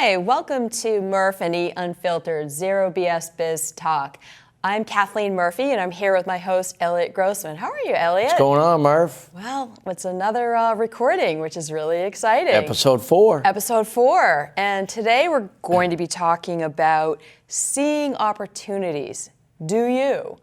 Hi, welcome to Murf and Unfiltered, Zero BS Biz Talk. I'm Kathleen Murphy, and I'm here with my host, Elliot Grossman. How are you, Elliot? What's going on, Murf? Well, it's another recording, which is really exciting. Episode 4. Episode 4. And today we're going to be talking about seeing opportunities. Do you?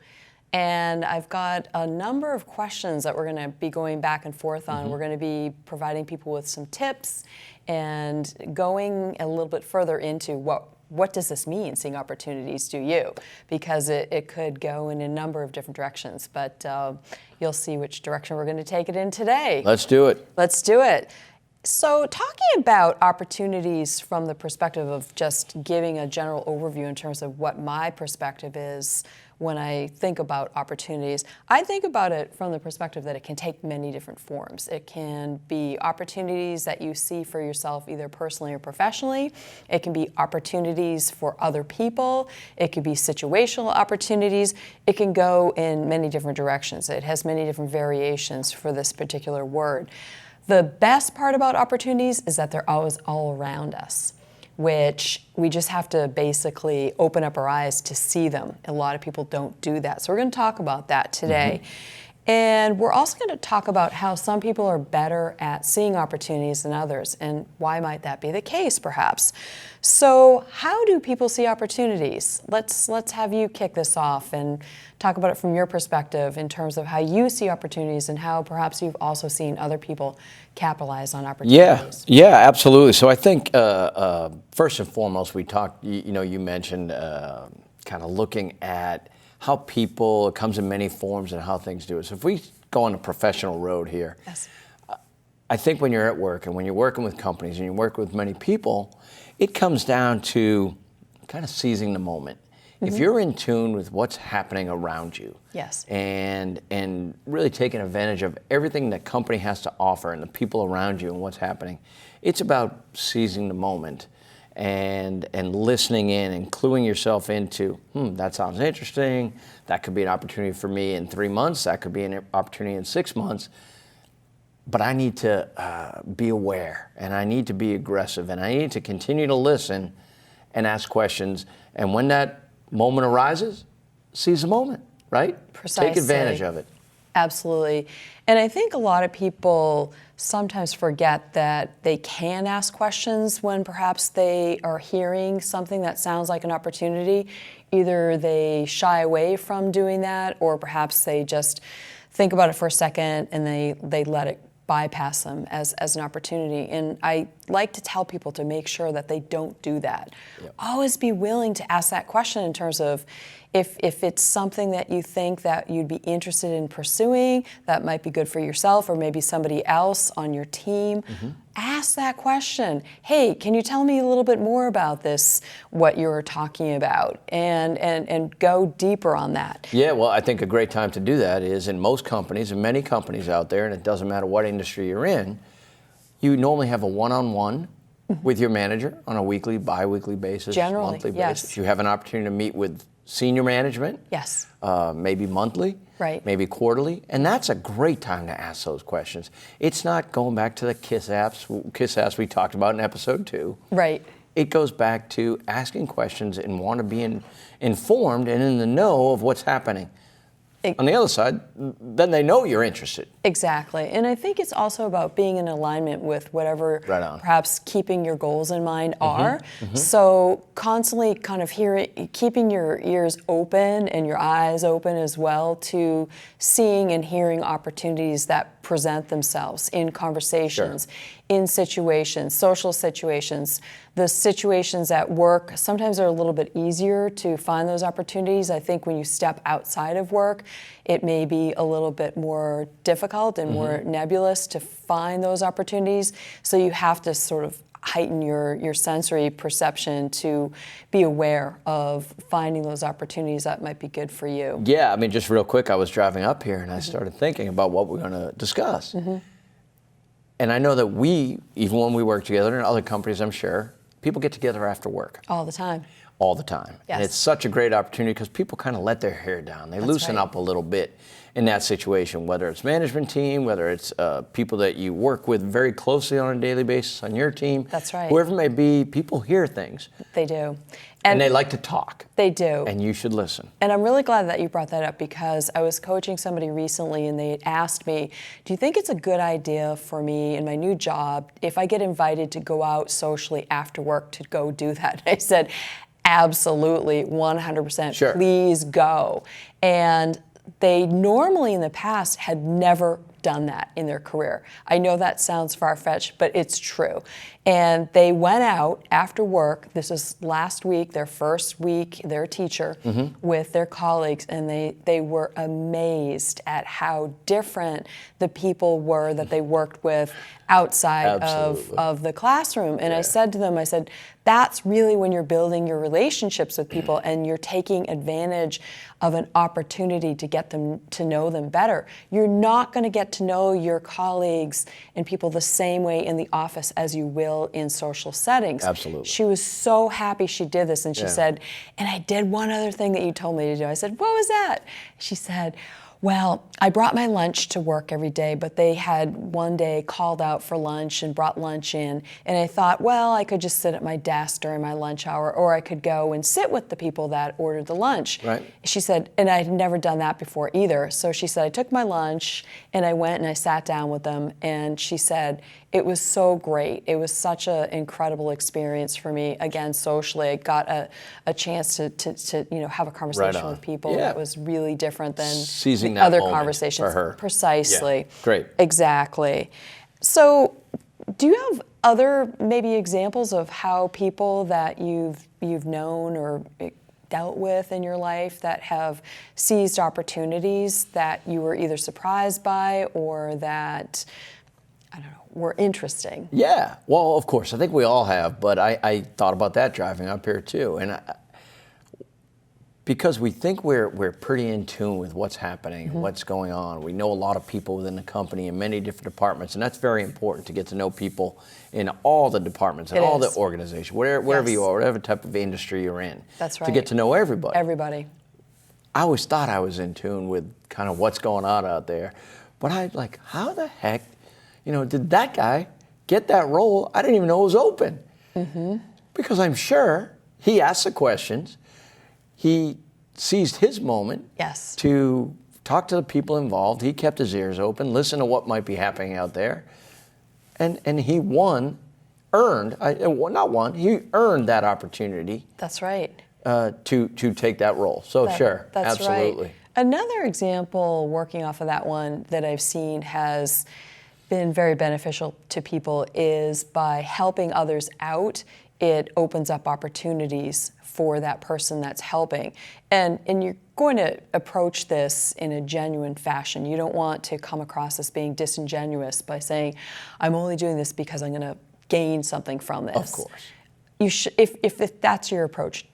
And I've got a number of questions that we're going to be going back and forth on. We're going to be providing people with some tips and going a little bit further into what does this mean, seeing opportunities, do you? Because it could go in a number of different directions, but you'll see which direction we're going to take it in today. Let's do it. Let's do it. So talking about opportunities from the perspective of just giving a general overview in terms of what my perspective is when I think about opportunities, I think about it from the perspective that it can take many different forms. It can be opportunities that you see for yourself either personally or professionally. It can be opportunities for other people. It could be situational opportunities. It can go in many different directions. It has many different variations for this particular word. The best part about opportunities is that they're always all around us, which we just have to basically open up our eyes to see them. A lot of people don't do that. So we're going to talk about that today. And we're also going to talk about how some people are better at seeing opportunities than others, and why might that be the case, perhaps. So how do people see opportunities? Let's have you kick this off and talk about it from your perspective in terms of how you see opportunities and how perhaps you've also seen other people capitalize on opportunities. Yeah, absolutely. So I think first and foremost, we talked, you mentioned kind of looking at how people, it comes in many forms and how things do it. So if we go on a professional road here, Yes. I think when you're at work and when you're working with companies and you work with many people, it comes down to kind of seizing the moment. If you're in tune with what's happening around you, Yes. and really taking advantage of everything that company has to offer and the people around you and what's happening, it's about seizing the moment and listening in and cluing yourself into, that sounds interesting. That could be an opportunity for me in 3 months. That could be an opportunity in 6 months. But I need to be aware, and I need to be aggressive, and I need to continue to listen and ask questions. And when that moment arises, seize the moment, right? Precisely. Take advantage of it. Absolutely. And I think a lot of people sometimes forget that they can ask questions when perhaps they are hearing something that sounds like an opportunity. Either they shy away from doing that, or perhaps they just think about it for a second and they let it bypass them as an opportunity. And I like to tell people to make sure that they don't do that. Yep. Always be willing to ask that question in terms of if it's something that you think that you'd be interested in pursuing, that might be good for yourself or maybe somebody else on your team. Ask that question. Hey, can you tell me a little bit more about this, what you're talking about, and go deeper on that. Yeah, well, I think a great time to do that is in most companies, and many companies out there, and it doesn't matter what industry you're in, you normally have a one-on-one with your manager on a weekly, bi-weekly basis, Generally, monthly yes. basis. You have an opportunity to meet with senior management, Yes. maybe monthly, Right. maybe quarterly, and that's a great time to ask those questions. It's not going back to the kiss apps we talked about in episode 2. Right. It goes back to asking questions and want to be informed and in the know of what's happening. On the other side, then they know you're interested. Exactly. And I think it's also about being in alignment with whatever Right on. perhaps keeping your goals in mind are. So constantly kind of keeping your ears open and your eyes open as well to seeing and hearing opportunities that present themselves in conversations, in situations, social situations. The situations at work sometimes are a little bit easier to find those opportunities. I think when you step outside of work, it may be a little bit more difficult and more nebulous to find those opportunities. So you have to sort of heighten your sensory perception to be aware of finding those opportunities that might be good for you. Yeah, I mean, just real quick, I was driving up here and I started thinking about what we're going to discuss. And I know that we, even when we work together in other companies, I'm sure, people get together after work. All the time. All the time. Yes. And it's such a great opportunity because people kind of let their hair down. They loosen right. up a little bit. in that situation, whether it's management team, whether it's people that you work with very closely on a daily basis on your team. That's right. Whoever it may be, people hear things. They do. And they like to talk. They do. And you should listen. And I'm really glad that you brought that up, because I was coaching somebody recently and they asked me, do you think it's a good idea for me in my new job if I get invited to go out socially after work to go do that? And I said, absolutely, 100%, Sure. Please go. And they normally in the past had never done that in their career. I know that sounds far-fetched, but it's true. And they went out after work, this is last week, their first week, their teacher, with their colleagues, and they were amazed at how different the people were that they worked with outside of the classroom. And I said to them, I said, that's really when you're building your relationships with people and you're taking advantage of an opportunity to get them to know them better. You're not going to get to know your colleagues and people the same way in the office as you will in social settings. Absolutely. She was so happy she did this, and she said, and I did one other thing that you told me to do. I said, what was that? She said, well, I brought my lunch to work every day, but they had one day called out for lunch and brought lunch in. And I thought, well, I could just sit at my desk during my lunch hour, or I could go and sit with the people that ordered the lunch. Right. She said, and I had never done that before either. So she said, I took my lunch and I went and I sat down with them. And she said, it was so great. It was such an incredible experience for me. Again, socially, I got a chance to have a conversation with people that was really different than seizing that other moment conversations. for her. Precisely. Yeah. Great. Exactly. So, do you have other maybe examples of how people that you've known or dealt with in your life that have seized opportunities that you were either surprised by or that, I don't know, were interesting? Yeah, well, of course, I think we all have, but I thought about that driving up here too. And because we think we're pretty in tune with what's happening, what's going on. We know a lot of people within the company in many different departments, and that's very important to get to know people in all the departments and all the organizations, wherever you are, whatever type of industry you're in. That's right. To get to know everybody. Everybody. I always thought I was in tune with kind of what's going on out there, but I like, how the heck, did that guy get that role? I didn't even know it was open. Because I'm sure he asked the questions. He seized his moment to talk to the people involved. He kept his ears open, listened to what might be happening out there. And he earned that opportunity. That's right. To take that role. So that's absolutely. Right. Another example working off of that one that I've seen has been very beneficial to people is by helping others out, it opens up opportunities for that person that's helping. And you're going to approach this in a genuine fashion. You don't want to come across as being disingenuous by saying, I'm only doing this because I'm going to gain something from this. Of course. You should, if that's your approach,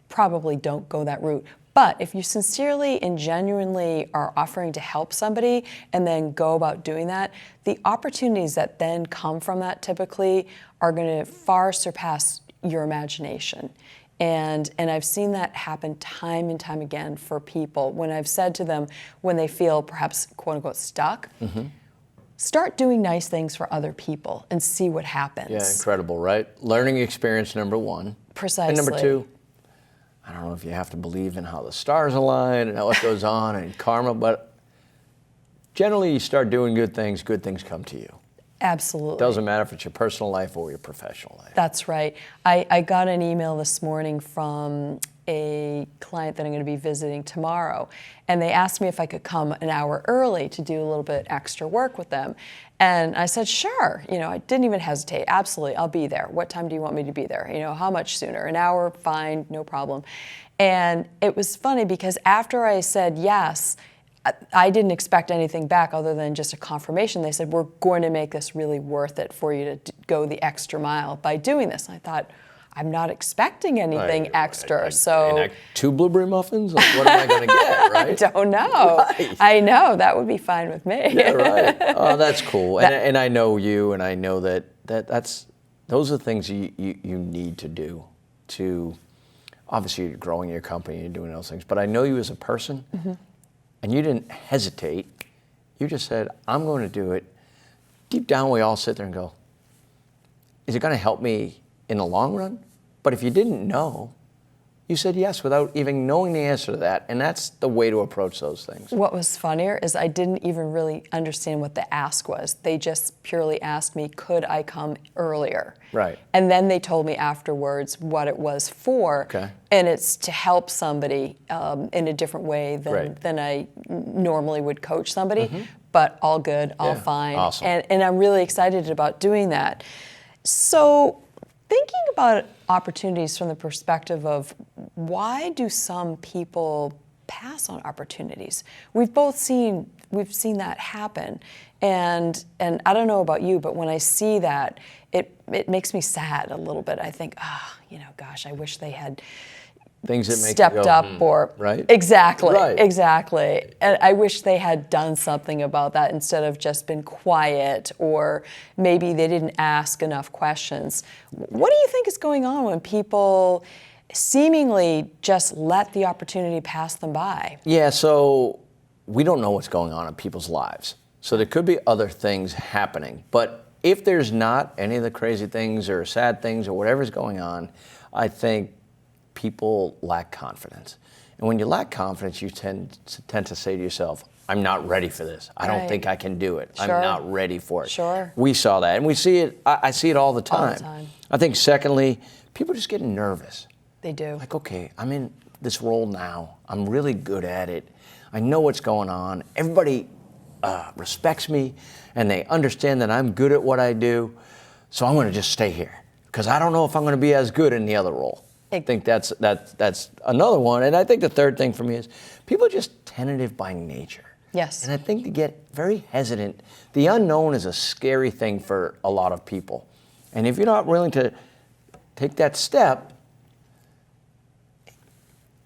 probably don't go that route. But if you sincerely and genuinely are offering to help somebody and then go about doing that, the opportunities that then come from that typically are going to far surpass your imagination. And I've seen that happen time and time again for people. When I've said to them, when they feel perhaps quote unquote stuck, start doing nice things for other people and see what happens. Yeah, incredible, right? Learning experience, number one. Precisely. And number two, I don't know if you have to believe in how the stars align and what goes on and karma, but generally you start doing good things come to you. Absolutely. Doesn't matter if it's your personal life or your professional life. That's right. I got an email this morning from a client that I'm going to be visiting tomorrow, and they asked me if I could come an hour early to do a little bit extra work with them. And I said, sure. I didn't even hesitate. Absolutely, I'll be there. What time do you want me to be there? How much sooner? An hour? Fine, no problem. And it was funny because after I said yes, I didn't expect anything back other than just a confirmation. They said, we're going to make this really worth it for you to go the extra mile by doing this. And I thought, I'm not expecting anything extra. So 2 blueberry muffins? Like, what am I going to get, right? I don't know. Right. I know. That would be fine with me. Yeah, right. Oh, that's cool. And I know you, and I know that's those are the things you need to do to, obviously you're growing your company and you're doing those things, but I know you as a person. and you didn't hesitate. You just said, I'm going to do it. Deep down, we all sit there and go, is it going to help me in the long run? But if you didn't know, you said yes without even knowing the answer to that. And that's the way to approach those things. What was funnier is I didn't even really understand what the ask was. They just purely asked me, could I come earlier? Right. And then they told me afterwards what it was for. Okay. And it's to help somebody in a different way than I normally would coach somebody. But all good, all fine. Awesome. And I'm really excited about doing that. So thinking about opportunities from the perspective of why do some people pass on opportunities? We've seen that happen, and I don't know about you, but when I see that, it makes me sad a little bit. I think, gosh, I wish they had things that make stepped you go, up or right? Exactly. Right. And I wish they had done something about that instead of just been quiet, or maybe they didn't ask enough questions. What do you think is going on when people seemingly just let the opportunity pass them by? Yeah, so we don't know what's going on in people's lives. So there could be other things happening. But if there's not any of the crazy things or sad things or whatever's going on, I think people lack confidence. And when you lack confidence, you tend to say to yourself, I'm not ready for this. I don't think I can do it. Sure. I'm not ready for it. Sure. We saw that, and we see it. I see it all the time. All the time. I think secondly, people just get nervous. They do. Like, okay, I'm in this role now. I'm really good at it. I know what's going on. Everybody respects me, and they understand that I'm good at what I do. So I'm going to just stay here because I don't know if I'm going to be as good in the other role. I think that's another one. And I think the third thing for me is people are just tentative by nature. Yes. And I think they get very hesitant. The unknown is a scary thing for a lot of people. And if you're not willing to take that step,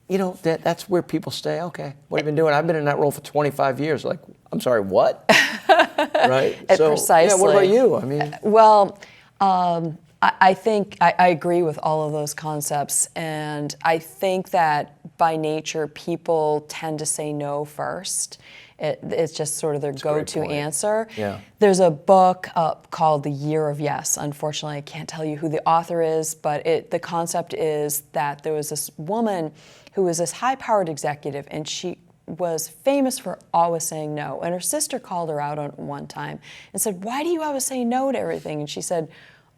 that's where people stay. Okay, what have you been doing? I've been in that role for 25 years. Like, I'm sorry, what? Right? Precisely. Yeah, what about you? I mean, well, I think I agree with all of those concepts, and I think that by nature people tend to say no first. It's just sort of their go-to answer. Yeah. There's a book called The Year of Yes. Unfortunately, I can't tell you who the author is, but the concept is that there was this woman who was this high-powered executive, and she was famous for always saying no. And her sister called her out on it one time and said, "Why do you always say no to everything?" And she said,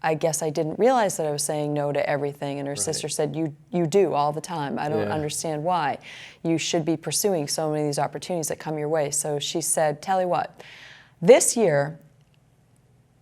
"I guess I didn't realize that I was saying no to everything." And her sister said, you do all the time. I don't understand why. You should be pursuing so many of these opportunities that come your way. So she said, tell you what, this year,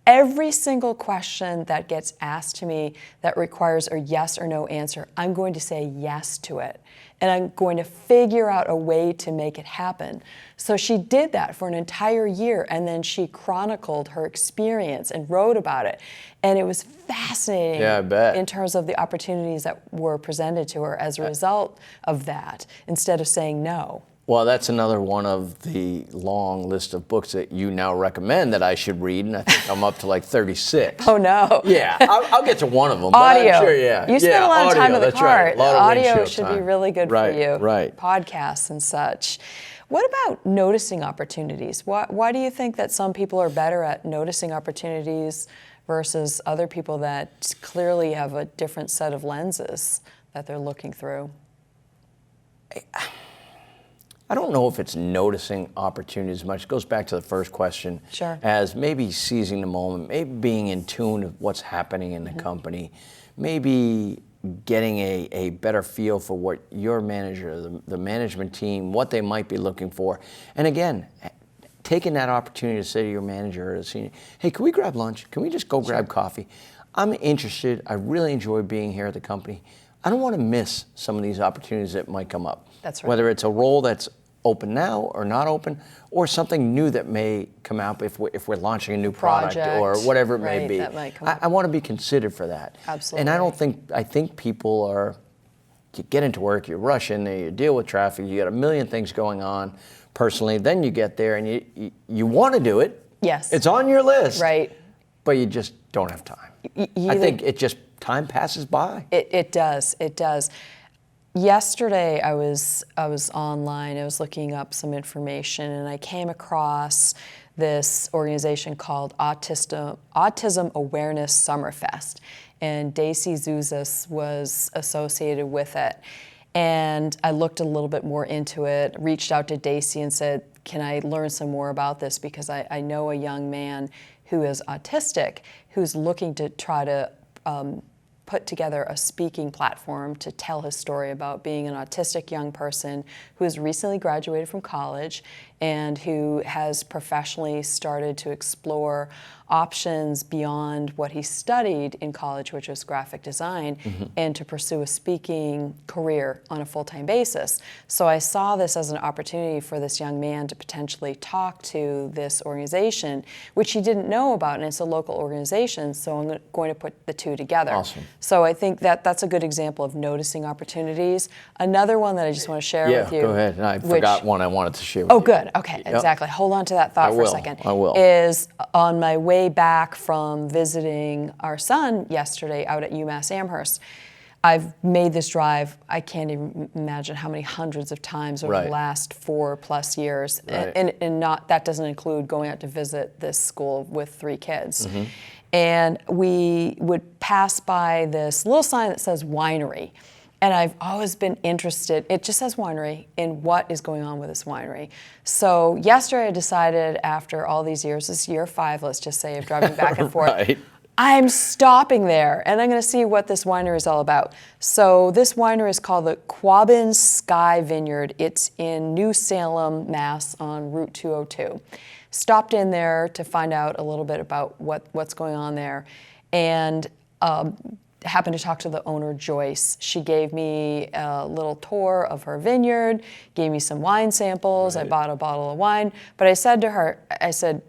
every single question that gets asked to me that requires a yes or no answer, I'm going to say yes to it. And I'm going to figure out a way to make it happen. So she did that for an entire year, and then she chronicled her experience and wrote about it. And it was fascinating I bet. in terms of the opportunities that were presented to her as a result of that, instead of saying no. Well, that's another one of the long list of books that you now recommend that I should read, and I think I'm up to like 36. Oh, no. Yeah, I'll get to one of them. Audio. But I'm sure, yeah. You spend a lot of time in the that's car. right. A lot of Audio windshield should time. be really good for you. Right. Podcasts and such. What about noticing opportunities? Why do you think that some people are better at noticing opportunities versus other people that clearly have a different set of lenses that they're looking through? I don't know if it's noticing opportunities as much. It goes back to the first question. Sure. As maybe seizing the moment, maybe being in tune with what's happening in the company, maybe getting a better feel for what your manager, the management team, what they might be looking for. And again, taking that opportunity to say to your manager or the senior, hey, can we grab lunch? Can we just go grab coffee? I'm interested. I really enjoy being here at the company. I don't want to miss some of these opportunities that might come up. That's right. Whether it's a role that's open now or not open, or something new that may come out if we're launching a new product or whatever it may be. That might come up. I want to be considered for that. Absolutely. And I think people are, you get into work, you rush in there, you deal with traffic, you got a million things going on personally, then you get there and you want to do it. Yes. It's on your list. Right. But you just don't have time. I think time passes by. It does. yesterday I was online. I was looking up some information, and I came across this organization called Autism Awareness Summerfest, and Daisy Zouzas was associated with it. And I looked a little bit more into it, reached out to Daisy and said, can I learn some more about this? Because I know a young man who is autistic who's looking to try to put together a speaking platform to tell his story about being an autistic young person who has recently graduated from college and who has professionally started to explore options beyond what he studied in college, which was graphic design, and to pursue a speaking career on a full-time basis. So I saw this as an opportunity for this young man to potentially talk to this organization, which he didn't know about, and it's a local organization, so I'm going to put the two together. Awesome. So I think that's a good example of noticing opportunities. Another one that I just want to share with you. Yeah, go ahead. And I forgot one I wanted to share with you. you. Oh, good. Okay, exactly. Hold on to that thought for a second. I will. Is on my way back from visiting our son yesterday out at UMass Amherst, I've made this drive, I can't even imagine how many hundreds of times over the last 4+ years. And not that doesn't include going out to visit this school with 3 kids. And we would pass by this little sign that says winery. And I've always been interested, it just says winery, in what is going on with this winery. So yesterday I decided, after all these years, this is year 5, let's just say, of driving back and forth, I'm stopping there and I'm going to see what this winery is all about. So this winery is called the Quabbin Sky Vineyard. It's in New Salem, Mass, on Route 202. Stopped in there to find out a little bit about what's going on there, and happened to talk to the owner, Joyce. She gave me a little tour of her vineyard, gave me some wine samples. I bought a bottle of wine, but I said to her,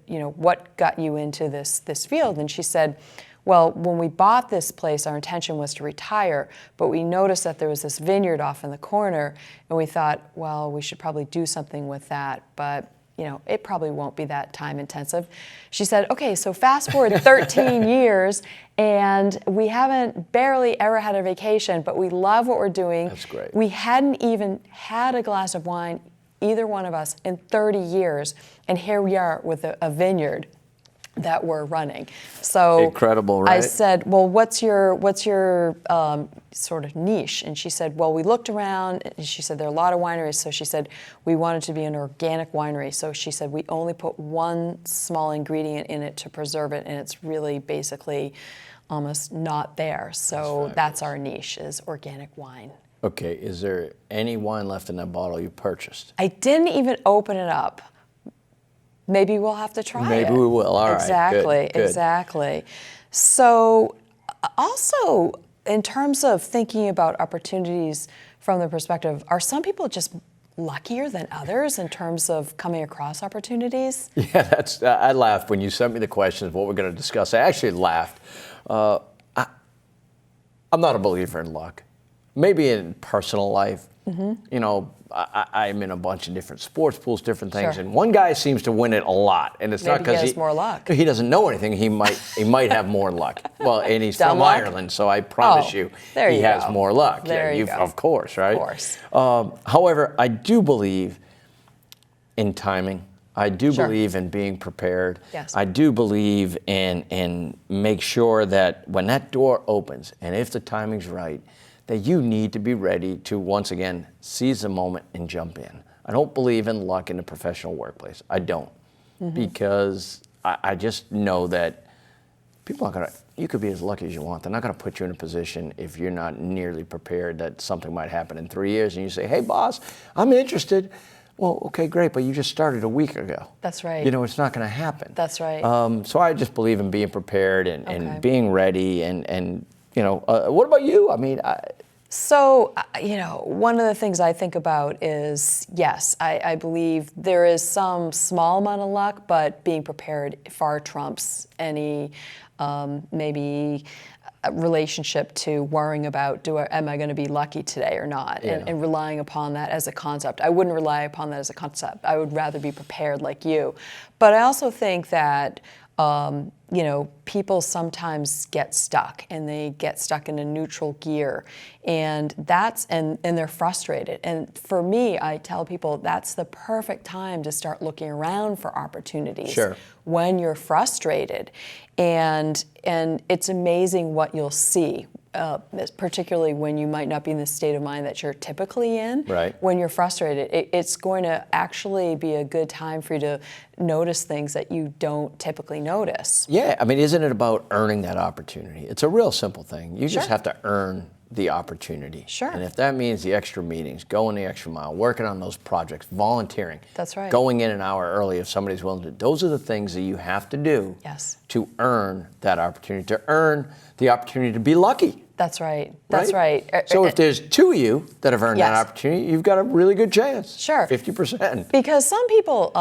you know, what got you into this field? And she said, well, when we bought this place, our intention was to retire, but we noticed that there was this vineyard off in the corner, and we thought, well, we should probably do something with that, but you know, it probably won't be that time intensive. She said, okay, so fast forward 13 years, and we haven't barely ever had a vacation, but we love what we're doing. That's great. We hadn't even had a glass of wine, either one of us, in 30 years, and here we are with a vineyard that we're running. So incredible, right? I said, well, what's your sort of niche? And she said, well, we looked around, and she said there are a lot of wineries, so she said we wanted to be an organic winery. So she said we only put one small ingredient in it to preserve it, and it's really basically almost not there. So that's our niche, is organic wine. Okay, is there any wine left in that bottle you purchased? I didn't even open it up. Maybe we'll have to try it. Maybe we will. All right. Exactly, good. Exactly. So also, in terms of thinking about opportunities from the perspective, are some people just luckier than others in terms of coming across opportunities? Yeah, I laughed when you sent me the questions, what we're going to discuss. I actually laughed. I'm not a believer in luck. Maybe in personal life. You know, I'm in a bunch of different sports pools, different things, and one guy seems to win it a lot, and it's not because he has more luck. He doesn't know anything. He might have more luck. Well, and he's from Ireland, so I promise he has more luck. There you go. Of course, right? Of course. However, I do believe in timing. I do believe in being prepared. Yes. I do believe in make sure that when that door opens, and if the timing's right, that you need to be ready to, once again, seize the moment and jump in. I don't believe in luck in the professional workplace. I don't. Because I just know that people aren't going to, you could be as lucky as you want. They're not going to put you in a position if you're not nearly prepared that something might happen in 3 years and you say, hey, boss, I'm interested. Well, okay, great, but you just started a week ago. That's right. You know, it's not going to happen. That's right. So I just believe in being prepared and being ready and you know, what about you? I mean, So, you know, one of the things I think about is, yes, I believe there is some small amount of luck, but being prepared far trumps any maybe relationship to worrying about, am I going to be lucky today or not, and relying upon that as a concept. I wouldn't rely upon that as a concept. I would rather be prepared like you. But I also think that you know, people sometimes get stuck, and they get stuck in a neutral gear, and they're frustrated. And for me, I tell people that's the perfect time to start looking around for opportunities. Sure. When you're frustrated, and it's amazing what you'll see. Particularly when you might not be in the state of mind that you're typically in. Right. When you're frustrated, it's going to actually be a good time for you to notice things that you don't typically notice. Yeah, I mean, isn't it about earning that opportunity? It's a real simple thing. You just have to earn the opportunity. Sure. And if that means the extra meetings, going the extra mile, working on those projects, volunteering. That's right. Going in an hour early if somebody's willing to. Those are the things that you have to do. Yes. To earn that opportunity, to earn the opportunity to be lucky. That's right. That's right. So if there's two of you that have earned that Yes. opportunity, you've got a really good chance. Sure. 50%. Because some people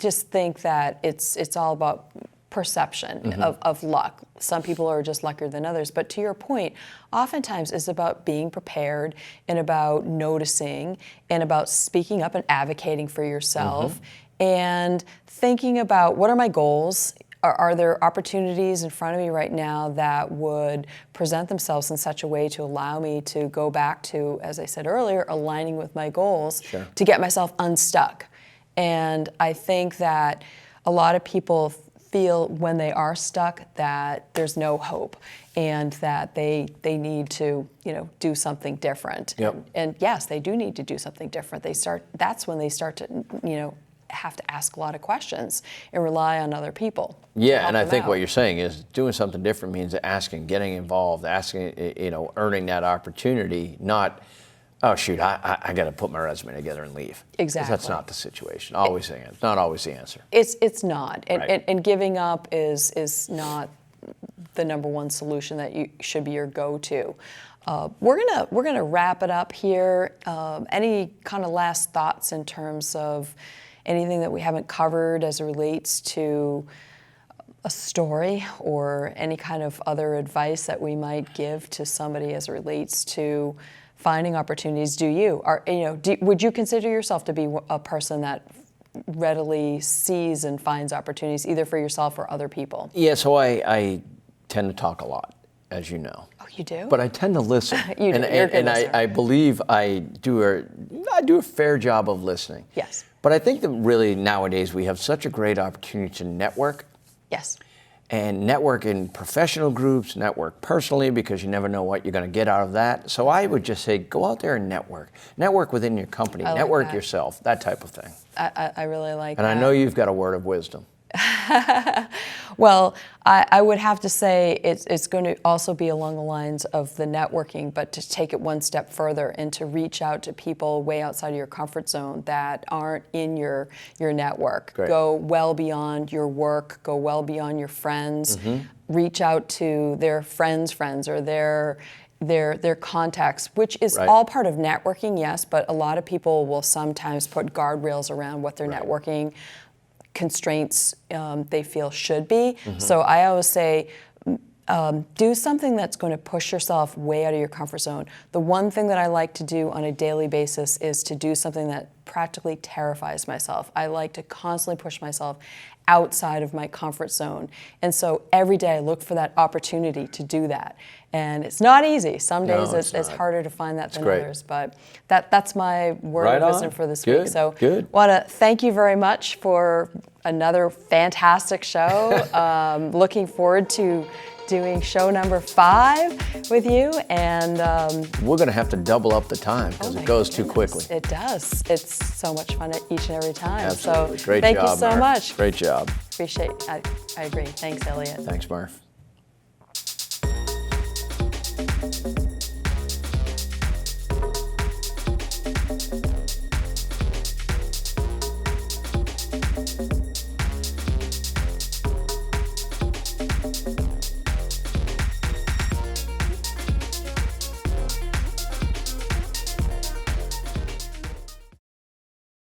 just think that it's all about perception of luck. Some people are just luckier than others. But to your point, oftentimes it's about being prepared and about noticing and about speaking up and advocating for yourself and thinking about what are my goals. Are there opportunities in front of me right now that would present themselves in such a way to allow me to go back to, as I said earlier, aligning with my goals to get myself unstuck? And I think that a lot of people feel when they are stuck that there's no hope and that they need to, you know, do something different. Yep. And yes, they do need to do something different. That's when they start to, you know, have to ask a lot of questions and rely on other people. Yeah, and I think what you're saying is doing something different means asking, getting involved, asking, you know, earning that opportunity, not, oh shoot, I got to put my resume together and leave. Exactly. That's not the situation. It's not always the answer. It's not, Right. and giving up is not the number one solution that should be your go-to. We're gonna wrap it up here. Any kind of last thoughts in terms of anything that we haven't covered as it relates to a story or any kind of other advice that we might give to somebody as it relates to finding opportunities? Would you consider yourself to be a person that readily sees and finds opportunities either for yourself or other people? Yeah, so I tend to talk a lot, as you know. Oh, you do? But I tend to listen. You do. You're a good listener. I believe I do a fair job of listening. Yes. But I think that really nowadays we have such a great opportunity to network. Yes. And network in professional groups, network personally, because you never know what you're going to get out of that. So I would just say go out there and network. Network within your company, network yourself, that type of thing. I really like that. And I know you've got a word of wisdom. Well, I would have to say it's going to also be along the lines of the networking, but to take it one step further and to reach out to people way outside of your comfort zone that aren't in your network. Great. Go well beyond your work, go well beyond your friends, reach out to their friends' friends or their contacts, which is all part of networking, yes, but a lot of people will sometimes put guardrails around what their networking constraints they feel should be. So I always say, do something that's going to push yourself way out of your comfort zone. The one thing that I like to do on a daily basis is to do something that practically terrifies myself. I like to constantly push myself outside of my comfort zone. And so every day I look for that opportunity to do that. And it's not easy. Some days it's harder to find that than others. But that's my word of wisdom for this week. So want to thank you very much for another fantastic show. Looking forward to doing show number 5 with you. And we're going to have to double up the time because it goes too quickly. It does. It's so much fun each and every time. Absolutely. So Great thank job, you so Murf. much. Great job. Appreciate it. I agree. Thanks, Elliot. Thanks, Murf.